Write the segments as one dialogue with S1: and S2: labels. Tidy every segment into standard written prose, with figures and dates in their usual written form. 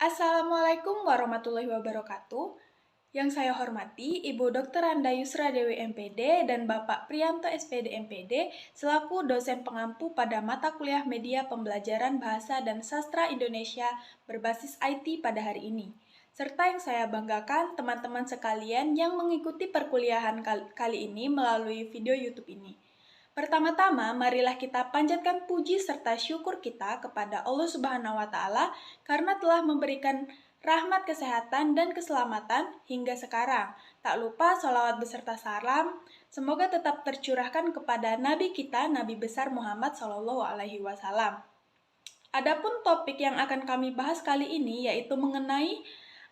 S1: Assalamualaikum warahmatullahi wabarakatuh. Yang saya hormati Ibu Dr. Anda Yusra Dewi MPD dan Bapak Priyanto SPD MPD selaku dosen pengampu pada mata kuliah Media Pembelajaran Bahasa dan Sastra Indonesia berbasis IT pada hari ini. Serta yang saya banggakan teman-teman sekalian yang mengikuti perkuliahan kali ini melalui video YouTube ini. Pertama-tama, marilah kita panjatkan puji serta syukur kita kepada Allah Subhanahu wa Ta'ala karena telah memberikan rahmat kesehatan dan keselamatan hingga sekarang. Tak lupa sholawat beserta salam, semoga tetap tercurahkan kepada Nabi kita, Nabi besar Muhammad SAW. Adapun topik yang akan kami bahas kali ini yaitu mengenai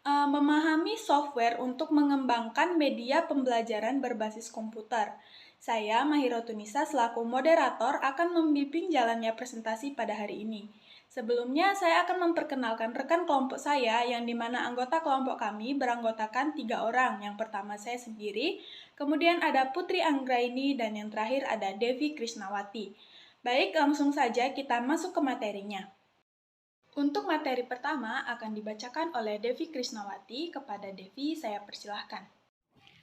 S1: memahami software untuk mengembangkan media pembelajaran berbasis komputer. Saya, Mahirotunisa, selaku moderator akan membimbing jalannya presentasi pada hari ini. Sebelumnya, saya akan memperkenalkan rekan kelompok saya yang dimana anggota kelompok kami beranggotakan 3 orang. Yang pertama saya sendiri, kemudian ada Putri Anggraini, dan yang terakhir ada Devi Krisnawati. Baik, langsung saja kita masuk ke materinya. Untuk materi pertama akan dibacakan oleh Devi Krisnawati. Kepada Devi, saya persilahkan.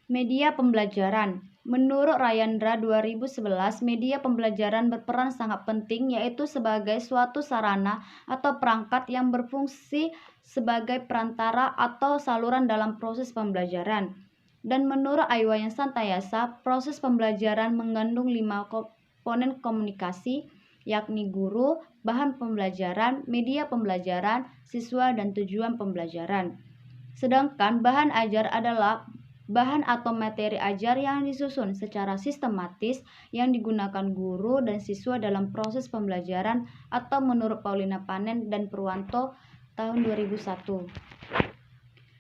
S2: Media pembelajaran. Menurut Rayandra 2011, media pembelajaran berperan sangat penting yaitu sebagai suatu sarana atau perangkat yang berfungsi sebagai perantara atau saluran dalam proses pembelajaran. Dan menurut Aywayan Santayasa, proses pembelajaran mengandung 5 komponen komunikasi, yakni guru, bahan pembelajaran, media pembelajaran, siswa, dan tujuan pembelajaran. Sedangkan bahan ajar adalah bahan atau materi ajar yang disusun secara sistematis yang digunakan guru dan siswa dalam proses pembelajaran atau menurut Paulina Panen dan Purwanto tahun 2001.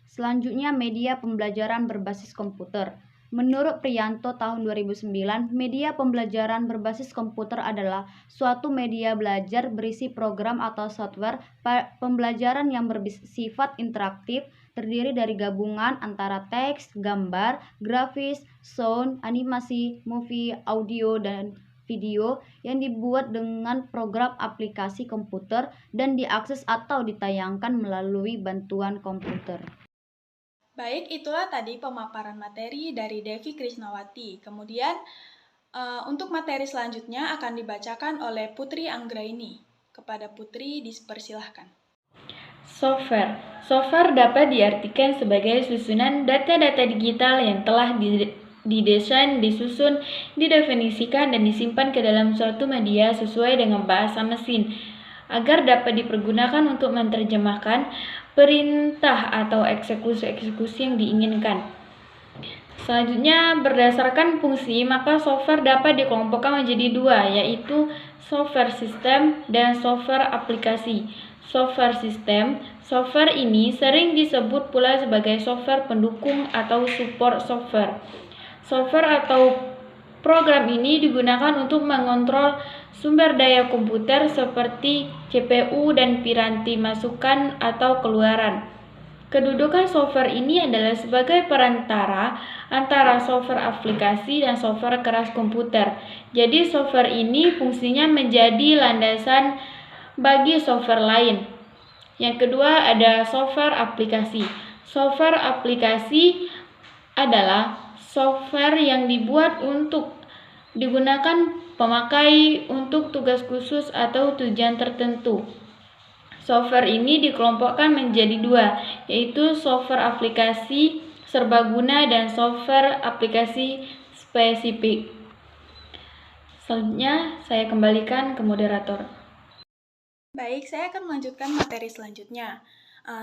S2: Selanjutnya, media pembelajaran berbasis komputer. Menurut Priyanto tahun 2009, media pembelajaran berbasis komputer adalah suatu media belajar berisi program atau software pembelajaran yang bersifat interaktif, terdiri dari gabungan antara teks, gambar, grafis, sound, animasi, movie, audio, dan video yang dibuat dengan program aplikasi komputer dan diakses atau ditayangkan melalui bantuan komputer.
S1: Baik, itulah tadi pemaparan materi dari Devi Krisnawati. Kemudian, untuk materi selanjutnya akan dibacakan oleh Putri Anggraini. Kepada Putri, dipersilahkan.
S3: Software dapat diartikan sebagai susunan data-data digital yang telah didesain, disusun, didefinisikan, dan disimpan ke dalam suatu media sesuai dengan bahasa mesin, agar dapat dipergunakan untuk menerjemahkan perintah atau eksekusi-eksekusi yang diinginkan. Selanjutnya, berdasarkan fungsi, maka software dapat dikelompokkan menjadi 2, yaitu software sistem dan software aplikasi. Software sistem, software ini sering disebut pula sebagai software pendukung atau support software. Software atau program ini digunakan untuk mengontrol sumber daya komputer seperti CPU dan piranti masukan atau keluaran. Kedudukan software ini adalah sebagai perantara antara software aplikasi dan software keras komputer. Jadi software ini fungsinya menjadi landasan bagi software lain. Yang kedua ada software aplikasi. Software aplikasi adalah software yang dibuat untuk digunakan pemakai untuk tugas khusus atau tujuan tertentu. Software ini dikelompokkan menjadi 2, yaitu software aplikasi serbaguna dan software aplikasi spesifik. Selanjutnya, saya kembalikan ke moderator.
S1: Baik, saya akan melanjutkan materi selanjutnya.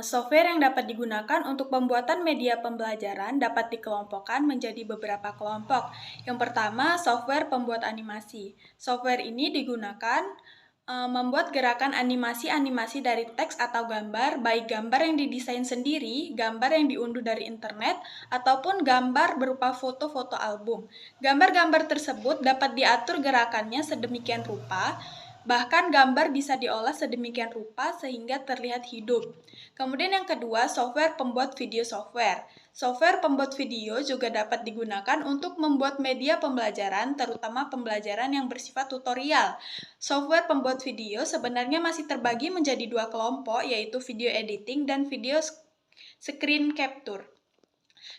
S1: Software yang dapat digunakan untuk pembuatan media pembelajaran dapat dikelompokkan menjadi beberapa kelompok. Yang pertama, software pembuat animasi. Software ini digunakan membuat gerakan animasi-animasi dari teks atau gambar, baik gambar yang didesain sendiri, gambar yang diunduh dari internet, ataupun gambar berupa foto-foto album. Gambar-gambar tersebut dapat diatur gerakannya sedemikian rupa Bahkan gambar bisa diolah sedemikian rupa sehingga terlihat hidup. Kemudian yang kedua, software pembuat video software. Software pembuat video juga dapat digunakan untuk membuat media pembelajaran, terutama pembelajaran yang bersifat tutorial. Software pembuat video sebenarnya masih terbagi menjadi dua kelompok, yaitu video editing dan video screen capture.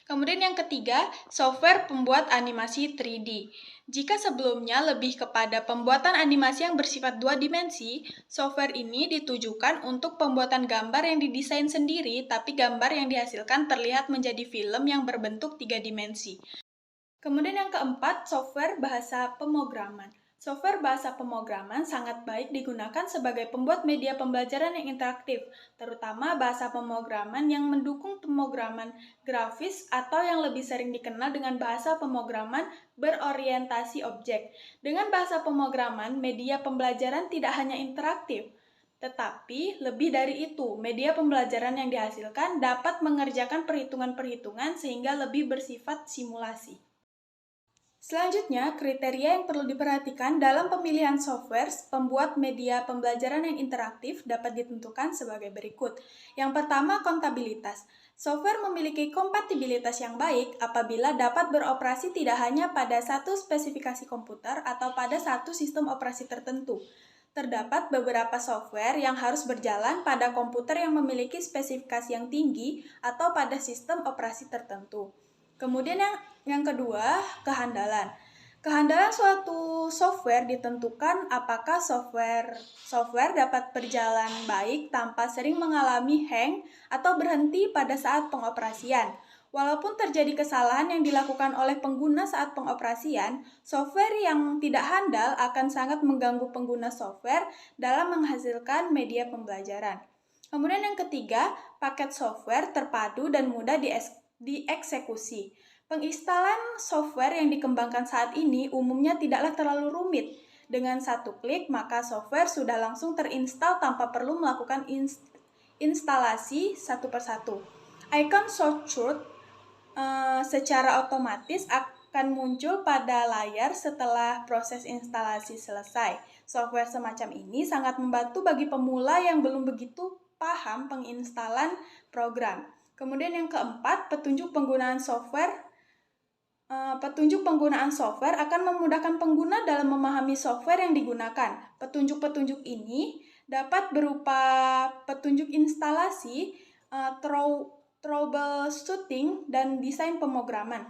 S1: Kemudian yang ketiga, software pembuat animasi 3D. Jika sebelumnya lebih kepada pembuatan animasi yang bersifat dua dimensi, software ini ditujukan untuk pembuatan gambar yang didesain sendiri, tapi gambar yang dihasilkan terlihat menjadi film yang berbentuk tiga dimensi. Kemudian yang keempat, software bahasa pemrograman. Software bahasa pemrograman sangat baik digunakan sebagai pembuat media pembelajaran yang interaktif, terutama bahasa pemrograman yang mendukung pemrograman grafis atau yang lebih sering dikenal dengan bahasa pemrograman berorientasi objek. Dengan bahasa pemrograman, media pembelajaran tidak hanya interaktif, tetapi lebih dari itu, media pembelajaran yang dihasilkan dapat mengerjakan perhitungan-perhitungan sehingga lebih bersifat simulasi. Selanjutnya, kriteria yang perlu diperhatikan dalam pemilihan software pembuat media pembelajaran yang interaktif dapat ditentukan sebagai berikut. Yang pertama, kontabilitas. Software memiliki kompatibilitas yang baik apabila dapat beroperasi tidak hanya pada satu spesifikasi komputer atau pada satu sistem operasi tertentu. Terdapat beberapa software yang harus berjalan pada komputer yang memiliki spesifikasi yang tinggi atau pada sistem operasi tertentu. Kemudian yang kedua, kehandalan. Kehandalan suatu software ditentukan apakah software dapat berjalan baik tanpa sering mengalami hang atau berhenti pada saat pengoperasian. Walaupun terjadi kesalahan yang dilakukan oleh pengguna saat pengoperasian, software yang tidak handal akan sangat mengganggu pengguna software dalam menghasilkan media pembelajaran. Kemudian yang ketiga, paket software terpadu dan mudah dieksekusi. Penginstalan software yang dikembangkan saat ini umumnya tidaklah terlalu rumit. Dengan satu klik, maka software sudah langsung terinstal tanpa perlu melakukan instalasi satu persatu. Icon shortcut secara otomatis akan muncul pada layar setelah proses instalasi selesai. Software semacam ini sangat membantu bagi pemula yang belum begitu paham penginstalan program. Kemudian yang keempat, petunjuk penggunaan software akan memudahkan pengguna dalam memahami software yang digunakan. Petunjuk-petunjuk ini dapat berupa petunjuk instalasi, troubleshooting, dan desain pemrograman.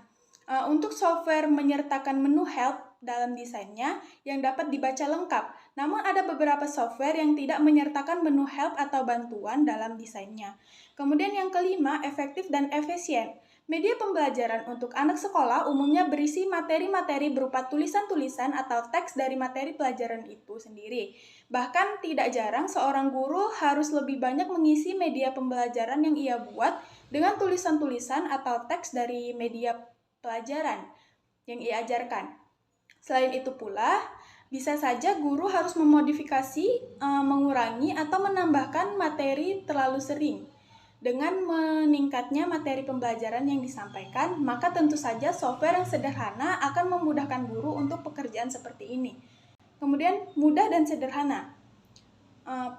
S1: Untuk software menyertakan menu help dalam desainnya yang dapat dibaca lengkap. Namun ada beberapa software yang tidak menyertakan menu help atau bantuan dalam desainnya. Kemudian yang kelima, efektif dan efisien. Media pembelajaran untuk anak sekolah umumnya berisi materi-materi berupa tulisan-tulisan atau teks dari materi pelajaran itu sendiri. Bahkan tidak jarang seorang guru harus lebih banyak mengisi media pembelajaran yang ia buat dengan tulisan-tulisan atau teks dari media pelajaran yang ia ajarkan. Selain itu pula, bisa saja guru harus memodifikasi, mengurangi, atau menambahkan materi terlalu sering. Dengan meningkatnya materi pembelajaran yang disampaikan, maka tentu saja software yang sederhana akan memudahkan guru untuk pekerjaan seperti ini. Kemudian, mudah dan sederhana.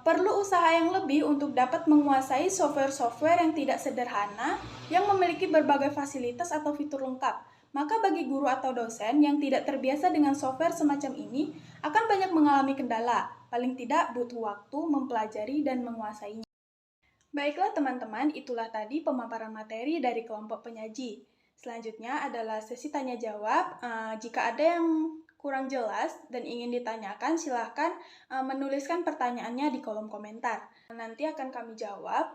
S1: Perlu usaha yang lebih untuk dapat menguasai software-software yang tidak sederhana, yang memiliki berbagai fasilitas atau fitur lengkap. Maka bagi guru atau dosen yang tidak terbiasa dengan software semacam ini, akan banyak mengalami kendala, paling tidak butuh waktu mempelajari dan menguasainya. Baiklah teman-teman, itulah tadi pemaparan materi dari kelompok penyaji. Selanjutnya adalah sesi tanya-jawab. Jika ada yang kurang jelas dan ingin ditanyakan, silahkan menuliskan pertanyaannya di kolom komentar. Nanti akan kami jawab.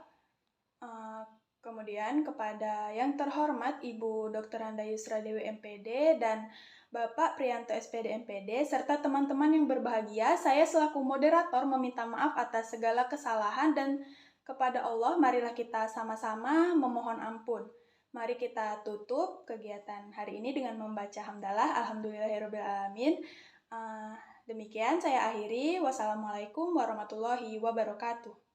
S1: Kemudian kepada yang terhormat Ibu Dr. Anda Yusra Dewi MPD dan Bapak Priyanto SPD MPD, serta teman-teman yang berbahagia, saya selaku moderator meminta maaf atas segala kesalahan dan kepada Allah, marilah kita sama-sama memohon ampun. Mari kita tutup kegiatan hari ini dengan membaca hamdalah. Alhamdulillahirrabbilalamin. Demikian saya akhiri. Wassalamualaikum warahmatullahi wabarakatuh.